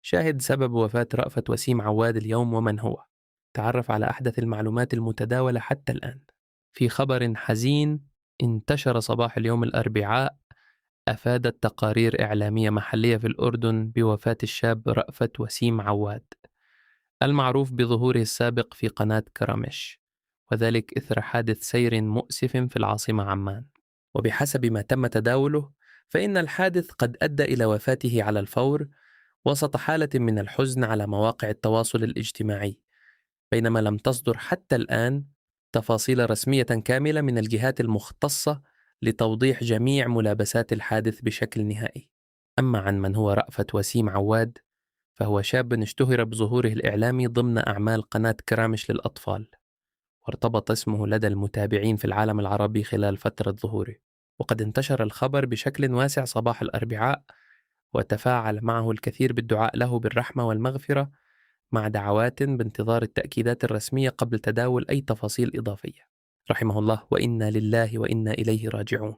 شاهد سبب وفاة رأفت وسيم عواد اليوم ومن هو. تعرف على أحدث المعلومات المتداولة حتى الآن. في خبر حزين انتشر صباح اليوم الأربعاء، أفادت تقارير إعلامية محلية في الأردن بوفاة الشاب رأفت وسيم عواد، المعروف بظهوره السابق في قناة كرامش، وذلك إثر حادث سير مؤسف في العاصمة عمان. وبحسب ما تم تداوله، فإن الحادث قد أدى إلى وفاته على الفور وسط حالة من الحزن على مواقع التواصل الاجتماعي، بينما لم تصدر حتى الآن تفاصيل رسمية كاملة من الجهات المختصة لتوضيح جميع ملابسات الحادث بشكل نهائي. أما عن من هو رأفت وسيم عواد، فهو شاب اشتهر بظهوره الإعلامي ضمن أعمال قناة كرامش للأطفال، وارتبط اسمه لدى المتابعين في العالم العربي خلال فترة ظهوره. وقد انتشر الخبر بشكل واسع صباح الأربعاء، وتفاعل معه الكثير بالدعاء له بالرحمة والمغفرة، مع دعوات بانتظار التأكيدات الرسمية قبل تداول أي تفاصيل إضافية. رحمه الله، وإنا لله وإنا إليه راجعون.